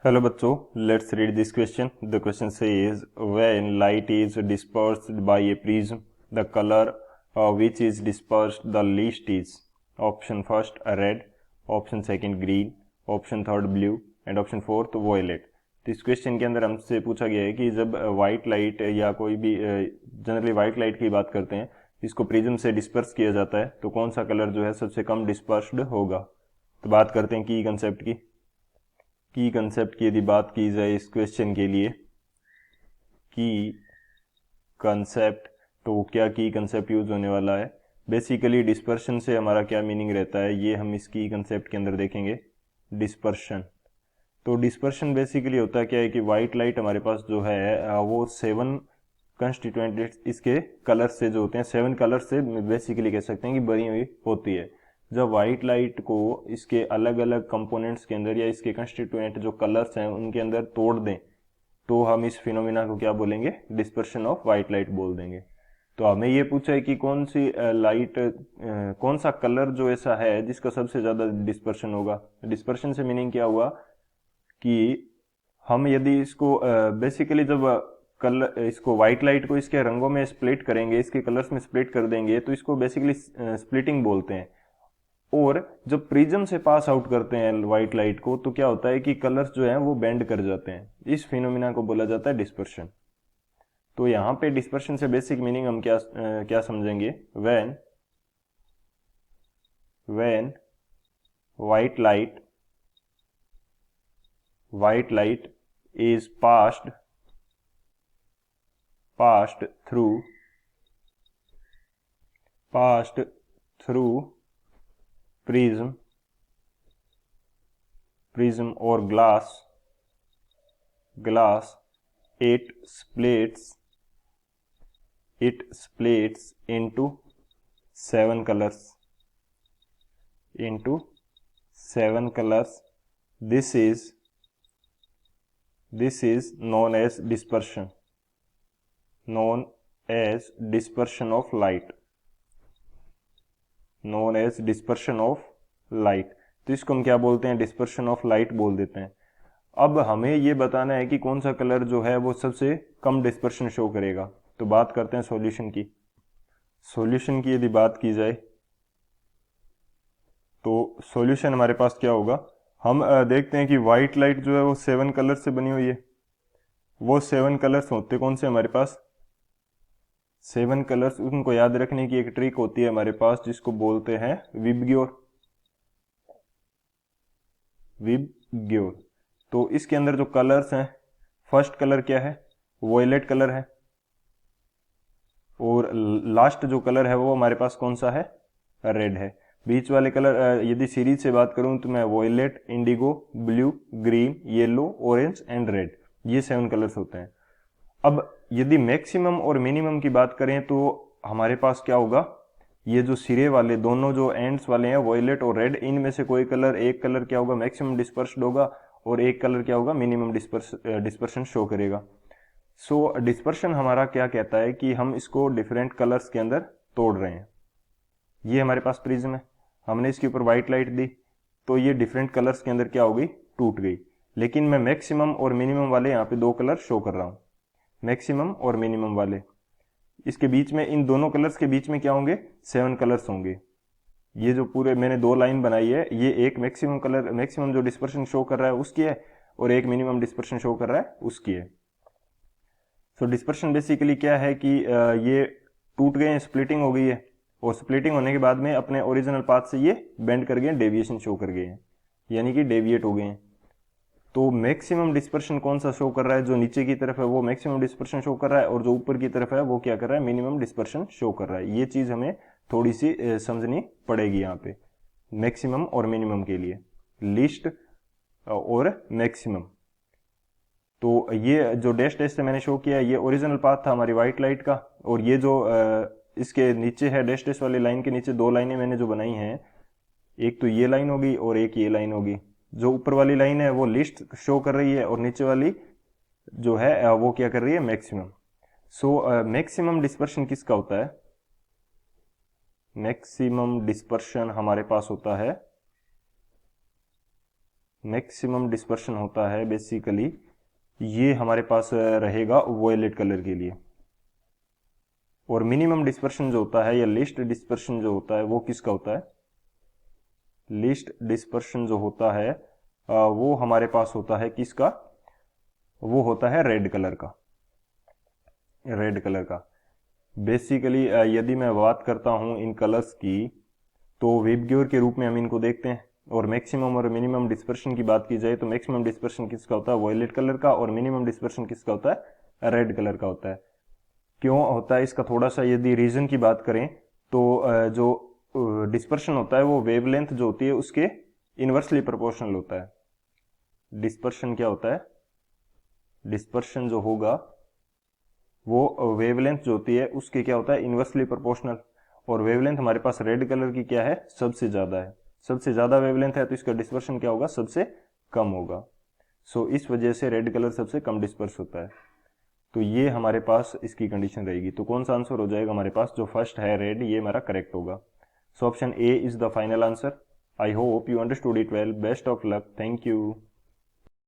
Hello बच्चों, let's read this question. The question says when light is dispersed by a prism, the color which is dispersed the least is option first red, option second green, option third blue and option fourth violet. तो इस question के अंदर हमसे पूछा गया है कि जब व्हाइट लाइट या कोई भी जनरली व्हाइट लाइट की बात करते हैं, इसको प्रिज्म से डिस्पर्स किया जाता है तो कौन सा कलर जो है सबसे कम डिस्पर्स्ड होगा। तो बात करते हैं की कंसेप्ट की यदि बात की जाए इस क्वेश्चन के लिए की कंसेप्ट, तो क्या की कंसेप्ट यूज होने वाला है। बेसिकली डिस्पर्शन से हमारा क्या मीनिंग रहता है ये हम इस की कंसेप्ट के अंदर देखेंगे। डिस्पर्शन, तो डिस्पर्शन बेसिकली होता है क्या है कि वाइट लाइट हमारे पास जो है वो 7 कंस्टिट्यूएंट इसके कलर से जो होते हैं 7 कलर से बेसिकली कह सकते हैं कि बनी हुई होती है। जब वाइट लाइट को इसके अलग अलग कंपोनेंट्स के अंदर या इसके कंस्टिट्यूएंट जो कलर्स हैं उनके अंदर तोड़ दें तो हम इस फिनोमिना को क्या बोलेंगे, डिस्पर्शन ऑफ वाइट लाइट बोल देंगे। तो हमें ये पूछा है कि कौन सी लाइट कौन सा कलर जो ऐसा है जिसका सबसे ज्यादा डिस्पर्शन होगा। डिस्पर्शन से मीनिंग क्या हुआ कि हम यदि इसको बेसिकली जब कलर इसको व्हाइट लाइट को इसके रंगों में स्प्लिट करेंगे, इसके कलर्स में स्प्लिट कर देंगे तो इसको बेसिकली स्प्लिटिंग बोलते हैं। और जब प्रिज्म से पास आउट करते हैं व्हाइट लाइट को तो क्या होता है कि कलर्स जो हैं वो बेंड कर जाते हैं। इस फिनोमिना को बोला जाता है डिस्पर्शन। तो यहाँ पे डिस्पर्शन से बेसिक मीनिंग हम क्या समझेंगे, when white light is passed through prism or glass, it splits into 7 colors. This is known as dispersion of light. तो इसको हम क्या बोलते हैं, डिस्पर्शन ऑफ लाइट बोल देते हैं। अब हमें ये बताना है कि कौन सा कलर जो है वो सबसे कम डिस्पर्शन शो करेगा। तो बात करते हैं सॉल्यूशन की यदि बात की जाए तो सॉल्यूशन हमारे पास क्या होगा। हम देखते हैं कि व्हाइट लाइट जो है वो 7 कलर से बनी हुई है। वो 7 कलर्स होते कौन से हमारे पास, 7 कलर्स। उनको याद रखने की एक ट्रिक होती है हमारे पास जिसको बोलते हैं विबग्योर। तो इसके अंदर जो कलर्स हैं, फर्स्ट कलर क्या है, वॉयलेट कलर है। और लास्ट जो कलर है वो हमारे पास कौन सा है, रेड है। बीच वाले कलर यदि सीरीज से बात करूं तो मैं violet, indigo, blue, green, yellow, orange and red, ये 7 कलर्स होते हैं। अब यदि मैक्सिमम और मिनिमम की बात करें तो हमारे पास क्या होगा, ये जो सिरे वाले दोनों जो एंड्स वाले हैं वॉयलेट और रेड, इनमें से कोई कलर, एक कलर क्या होगा, मैक्सिमम डिस्पर्स्ड होगा और एक कलर क्या होगा, मिनिमम डिस्पर्शन शो करेगा। सो डिस्पर्शन हमारा क्या कहता है कि हम इसको डिफरेंट कलर्स के अंदर तोड़ रहे हैं। ये हमारे पास प्रिज्म है, हमने इसके ऊपर व्हाइट लाइट दी तो ये डिफरेंट कलर्स के अंदर क्या हो गई, टूट गई। लेकिन मैं मैक्सिमम और मिनिमम वाले यहाँ पे 2 कलर शो कर रहा हूं, मैक्सिमम और मिनिमम वाले। इसके बीच में, इन दोनों कलर्स के बीच में क्या होंगे, 7 कलर्स होंगे। ये जो पूरे मैंने 2 लाइन बनाई है, ये एक मैक्सिमम कलर, मैक्सिमम जो डिस्पर्शन शो कर रहा है उसकी है और एक मिनिमम डिस्पर्शन शो कर रहा है उसकी है। सो डिस्पर्शन बेसिकली क्या है कि ये टूट गए हैं, स्प्लिटिंग हो गई है और स्प्लिटिंग होने के बाद में अपने ओरिजिनल पाथ से ये बेंड कर गए, डेविएशन शो कर गए हैं, यानी कि डेविएट हो गए हैं। तो मैक्सिमम डिस्पर्शन कौन सा शो कर रहा है, जो नीचे की तरफ है वो मैक्सिमम डिस्पर्शन शो कर रहा है और जो ऊपर की तरफ है वो क्या कर रहा है, मिनिमम डिस्पर्शन शो कर रहा है। ये चीज हमें थोड़ी सी समझनी पड़ेगी यहाँ पे, मैक्सिमम और मिनिमम के लिए, लिस्ट और मैक्सिमम। तो ये जो डैश डैश से मैंने शो किया ये ओरिजिनल पाथ था हमारी व्हाइट लाइट का, और ये जो इसके नीचे है डैश डैश वाली लाइन के नीचे 2 लाइनें मैंने जो बनाई हैं, एक तो ये लाइन होगी और एक ये लाइन होगी। जो ऊपर वाली लाइन है वो लिस्ट शो कर रही है और नीचे वाली जो है वो क्या कर रही है, मैक्सिमम। सो मैक्सिमम डिस्पर्शन किसका होता है, मैक्सिमम डिस्पर्शन हमारे पास होता है मैक्सिमम डिस्पर्शन होता है बेसिकली, ये हमारे पास रहेगा वॉयलेट कलर के लिए। और मिनिमम डिस्पर्शन जो होता है या लीस्ट डिस्पर्शन जो होता है वो किसका होता है? लीस्ट डिस्पर्शन जो होता है वो हमारे पास होता है किसका? वो होता है रेड कलर का। रेड कलर का बेसिकली यदि मैं बात करता हूं इन कलर्स की, तो वेबग्योर के रूप में हम इनको देखते हैं। और मैक्सिमम और मिनिमम डिस्पर्शन की बात की जाए तो मैक्सिमम डिस्पर्शन किसका होता है? वॉयलेट कलर का। और मिनिमम डिस्पर्शन किसका होता है? रेड कलर का होता है। क्यों होता है इसका थोड़ा सा यदि रीजन की बात करें तो जो डिस्पर्शन होता है वो वेवलेंथ जो होती है उसके इनवर्सली प्रोपोर्शनल होता है। डिस्पर्शन क्या होता है? डिस्पर्शन जो होगा वो वेवलेंथ जो होती है उसके क्या होता है? Inversely proportional. और वेवलेंथ हमारे पास रेड कलर की क्या है? सबसे ज्यादा है। सबसे ज्यादा वेवलेंथ है तो इसका डिस्पर्शन क्या होगा? सबसे कम होगा। सो इस वजह से रेड कलर सबसे कम डिस्पर्स होता है। तो ये हमारे पास इसकी कंडीशन रहेगी। तो कौन सा आंसर हो जाएगा हमारे पास? जो फर्स्ट है रेड, ये हमारा करेक्ट होगा। So option A is the final answer. I hope you understood it well. Best of luck. Thank you.